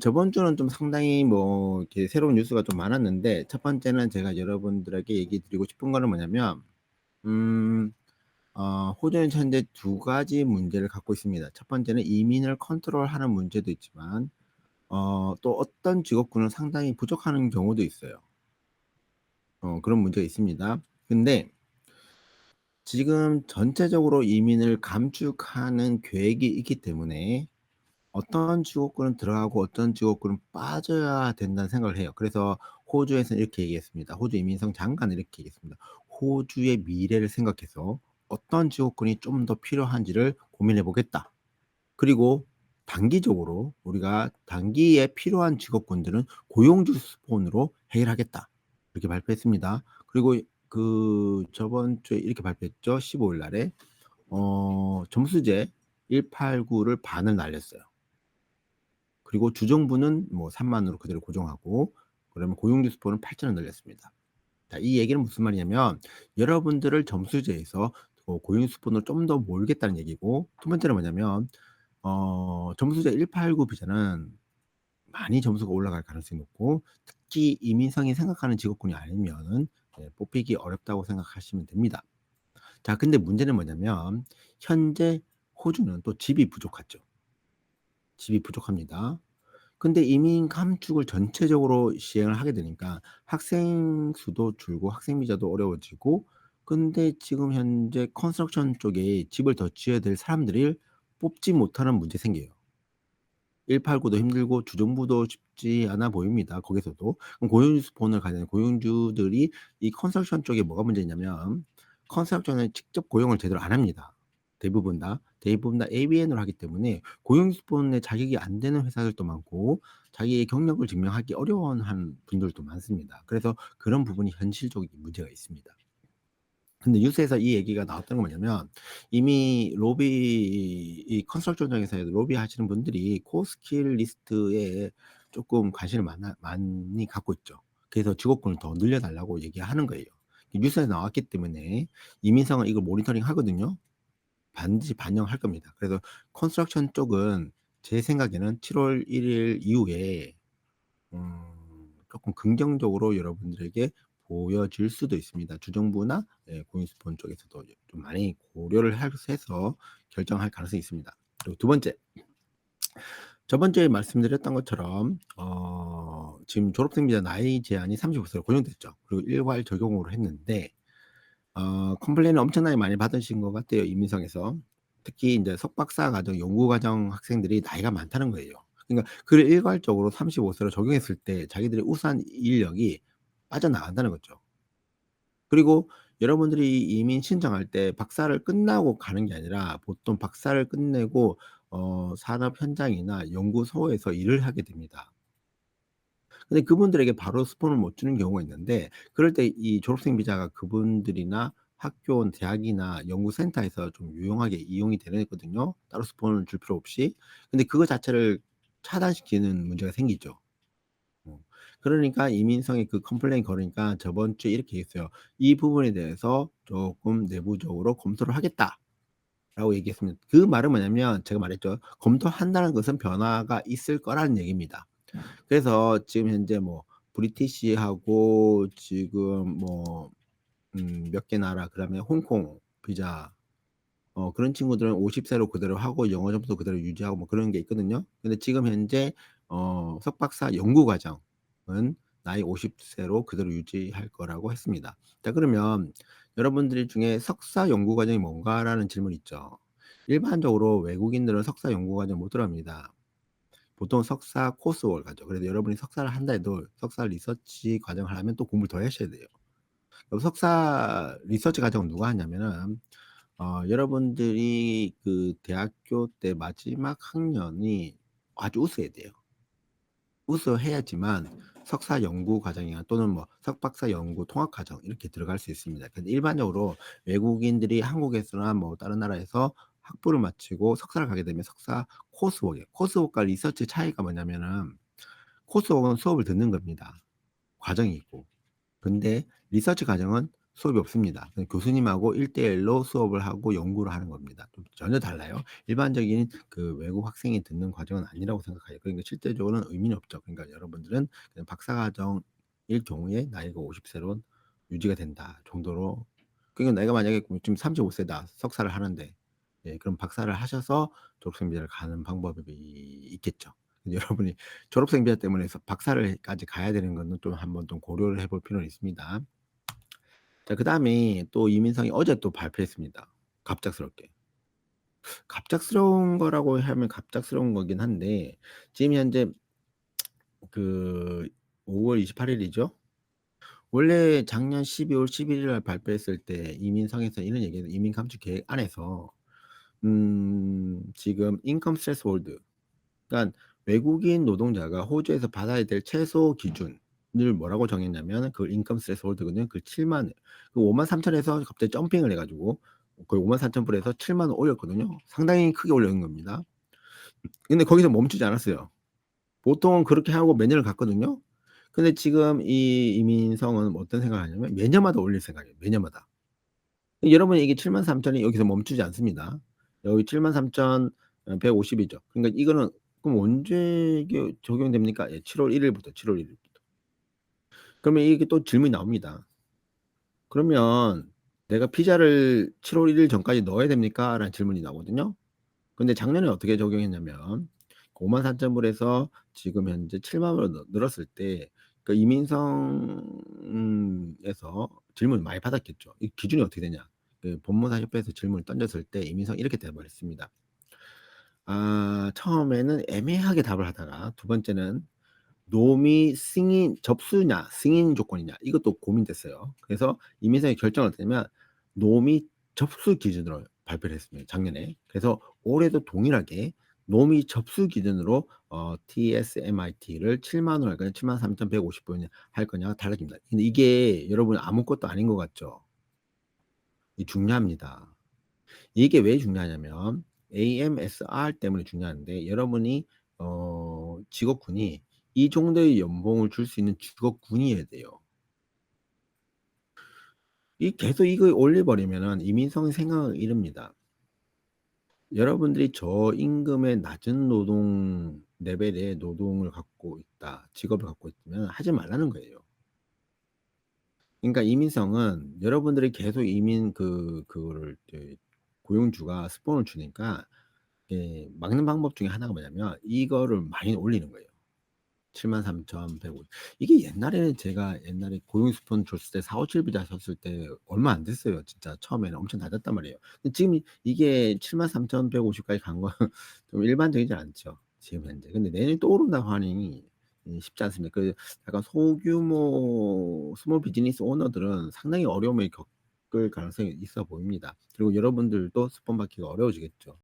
저번 주는 좀 상당히 뭐 이렇게 새로운 뉴스가 좀 많았는데, 첫 번째는 제가 여러분들에게 얘기 드리고 싶은 거는 뭐냐면, 음 호주는 현재 두 가지 문제를 갖고 있습니다. 첫 번째는 이민을 컨트롤하는 문제도 있지만, 또 어떤 직업군은 상당히 부족하는 경우도 있어요. 그런 문제가 있습니다. 근데 지금 전체적으로 이민을 감축하는 계획이 있기 때문에 어떤 직업군은 들어가고 어떤 직업군은 빠져야 된다는 생각을 해요. 그래서 호주에서는 이렇게 얘기했습니다. 호주 이민성 장관은 이렇게 얘기했습니다. "호주의 미래를 생각해서 어떤 직업군이 좀 더 필요한지를 고민해 보겠다. 그리고 단기적으로 우리가 단기에 필요한 직업군들은 고용주 스폰으로 해결하겠다." 이렇게 발표했습니다. 그리고 저번 주에 이렇게 발표했죠. 15일 날에 점수제 189를 반을 날렸어요. 그리고 주정부는 뭐 3만 으로 그대로 고정하고, 그러면 고용주 스폰은 8,000원 늘렸습니다. 자, 이 얘기는 무슨 말이냐면, 여러분들을 점수제에서 고용주 스폰으로 좀 더 몰겠다는 얘기고, 두 번째는 뭐냐면, 점수제 189 비자는 많이 점수가 올라갈 가능성이 높고, 특히 이민성이 생각하는 직업군이 아니면은 뽑히기 어렵다고 생각하시면 됩니다. 자, 근데 문제는 뭐냐면, 현재 호주는 또 집이 부족하죠. 집이 부족합니다. 근데 이민 감축을 전체적으로 시행을 하게 되니까 학생 수도 줄고 학생 비자도 어려워지고, 근데 지금 현재 컨스트럭션 쪽에 집을 더 지어야 될 사람들을 뽑지 못하는 문제 생겨요. 189도 힘들고 주정부도 쉽지 않아 보입니다, 거기서도. 그럼 고용주 스폰을 가는 고용주들이, 이 컨스트럭션 쪽에 뭐가 문제냐면, 컨스트럭션을 직접 고용을 제대로 안 합니다. 대부분 다 ABN으로 하기 때문에 고용 스폰에 자격이 안 되는 회사들도 많고, 자기의 경력을 증명하기 어려워하는 분들도 많습니다. 그래서 그런 부분이 현실적인 문제가 있습니다. 근데 뉴스에서 이 얘기가 나왔던 건 뭐냐면, 이미 이 컨스트럭션 쪽에서 로비하시는 분들이 코어 스킬 리스트에 조금 관심을 많이 갖고 있죠. 그래서 직업군을 더 늘려 달라고 얘기하는 거예요. 뉴스에 나왔기 때문에 이민성은 이걸 모니터링 하거든요. 반드시 반영할 겁니다. 그래서 컨스트럭션 쪽은 제 생각에는 7월 1일 이후에 쪼끔 긍정적으로 여러분들에게 보여질 수도 있습니다. 주정부나 고용스폰 쪽에서도 좀 많이 고려를 해서 결정할 가능성이 있습니다. 그리고 두 번째, 저번 주에 말씀드렸던 것처럼 지금 졸업생 비자 나이 제한이 35 세로 고정됐죠. 그리고 일괄 적용으로 했는데, 컴플레인을 엄청나게 많이 받으신 것 같아요, 이민성에서. 특히 인제 석박사 과정, 연구 과정 학생들이 나이가 많다는 거예요. 그러니까 그를 일괄적으로 35 세로 적용했을 때 자기들의 우수한 인력이 빠져나간다는 거죠. 그리고 여러분들이 이민 신청할 때 박사를 끝나고 가는 게 아니라, 보통 박사를 끝내고 산업 현장이나 연구소에서 일을 하게 됩니다. 근데 그분들에게 바로 스폰을 못 주는 경우가 있는데, 그럴 때 이 졸업생 비자가 그분들이나 학교, 대학이나 연구센터에서 좀 유용하게 이용이 되거든요, 따로 스폰을 줄 필요 없이. 근데 그거 자체를 차단시키는 문제가 생기죠. 어. 그러니까 이민성이 그 컴플레인 걸으니까 저번 주에 이렇게 얘기했어요. "이 부분에 대해서 조금 내부적으로 검토를 하겠다."라고 얘기했습니다. 그 말은 뭐냐면, 제가 말했죠. 검토한다는 것은 변화가 있을 거라는 얘기입니다. 그래서 지금 현재 뭐 브리티시하고 지금 뭐 몇 개 나라, 그다음에 홍콩 비자, 그런 친구들은 50 세로 그대로 하고 영어 점수 그대로 유지하고 뭐 그런 게 있거든요. 근데 지금 현재 석박사 연구 과정은 나이 50 세로 그대로 유지할 거라고 했습니다. 자, 그러면 여러분들 중에 '석사 연구 과정이 뭔가?'라는 질문이 있죠. 일반적으로 외국인들은 석사 연구 과정 못 들어갑니다. 보통 석사 코스웍을 가죠. 그래서 여러분이 석사를 한다 해도 석사 리서치 과정을 하려면 또 공부를 더 하셔야 돼요. 그럼 석사 리서치 과정은 누가 하냐면은, 여러분들이 그 대학교 때 마지막 학년이 아주 우수해야 돼요. 우수해야지만 석사 연구 과정이나 또는 뭐 석박사 연구 통합 과정 이렇게 들어갈 수 있습니다. 근데 일반적으로 외국인들이 한국에서나 뭐 다른 나라에서 학부를 마치고 석사를 가게 되면 석사 코스웍이에요. 코스웍과 리서치 차이가 뭐냐면은, 코스웍은 수업을 듣는 겁니다. 과정이 있고. 근데 리서치 과정은 수업이 없습니다. 교수님하고 1대1로 수업을 하고 연구를 하는 겁니다. 좀 전혀 달라요. 일반적인 그 외국 학생이 듣는 과정은 아니라고 생각해요. 그러니까 실제적으로는 의미는 없죠. 그러니까 여러분들은 그냥 박사과정일 경우에 나이가 50 세로 유지가 된다 정도로. 그러니까 내가 만약에 지금 35 세다. 석사를 하는데, 예, 그럼 박사를 하셔서 졸업생 비자를 가는 방법이 있겠죠. 근데 여러분이 졸업생 비자 때문에 박사를까지 가야 되는 거는 좀 한번 좀 고려를 해볼 필요는 있습니다. 자, 그다음에 또 이민성이 어제 또 발표했습니다. 갑작스럽게. 갑작스러운 거라고 하면 갑작스러운 거긴 한데, 지금 현재 그 5월 28 일이죠. 원래 작년 12월 11일 날 발표했을 때 이민성에서 이런 얘기해서 이민 감축 계획 안에서 지금 인컴 스레스홀드, 그러니까 외국인 노동자가 호주에서 받아야 될 최소 기준을 뭐라고 정했냐면 그 인컴 스레스홀드거든요. 그 7만, 그 53,000에서 갑자기 점핑을 해가지고 거의 53,000불에서 7만 원 올렸거든요. 상당히 크게 올린 겁니다. 근데 거기서 멈추지 않았어요. 보통은 그렇게 하고 몇 년을 갔거든요. 근데 지금 이 이민성은 어떤 생각을 하냐면 매년마다 올릴 생각이에요. 매년마다. 여러분, 이게 73,000이 여기서 멈추지 않습니다. 여기 73,150 이죠. 그러니까 이거는 그럼 언제 이게 적용됩니까? 예, 7월 1 일부터, 7월 1 일부터. 그러면 이게 또 질문이 나옵니다. 그러면 "내가 피자를 7월 1일 전까지 넣어야 됩니까?" 라는 질문이 나오거든요. 근데 작년에 어떻게 적용했냐면 54,000 불에서 지금 현재 7만 원으로 늘었을 때 그 이민성에서 질문을 많이 받았겠죠. 이 기준이 어떻게 되냐. 그 법무사협회에서 질문을 던졌을 때 이민성이 이렇게 대답을 했습니다. 처음에는 애매하게 답을 하다가 두 번째는 노미 승인 접수냐 승인 조건이냐 이것도 고민됐어요. 그래서 이민성이 결정을 어떻게 했냐면 노미 접수 기준으로 발표를 했습니다, 작년에. 그래서 올해도 동일하게 노미 접수 기준으로 TSMIT를 7만 원 할 거냐 73,150 불 할 거냐가 달라집니다. 근데 이게 여러분 아무것도 아닌 것 같죠? 이 중요합니다. 이게 왜 중요하냐면 AMSR 때문에 중요한데, 여러분이 직업군이 이 정도의 연봉을 줄 수 있는 직업군이어야 돼요. 이 계속 이걸 올려 버리면은 이민성의 생각을 잃습니다. 여러분들이 저임금의 낮은 노동 레벨의 노동을 갖고 있다, 직업을 갖고 있으면 하지 말라는 거예요. 그러니까 이민성은 여러분들이 계속 이민 그거를 고용주가 스폰을 주니까, 예, 막는 방법 중에 하나가 뭐냐면 이거를 많이 올리는 거예요. 73,150. 이게 옛날에는 제가 옛날에 고용 스폰 줬을 때 457 비자 줬을 때 얼마 안 됐어요. 진짜 처음에는 엄청 낮았단 말이에요. 근데 지금 이게 73,150 까지 간 건 좀 일반적이지 않죠, 지금 현재. 근데 내년에 또 오른다고 하니 쉽지 않습니다. 그 약간 소규모 스몰 비즈니스 오너들은 상당히 어려움을 겪을 가능성이 있어 보입니다. 그리고 여러분들도 스폰 받기가 어려워지겠죠.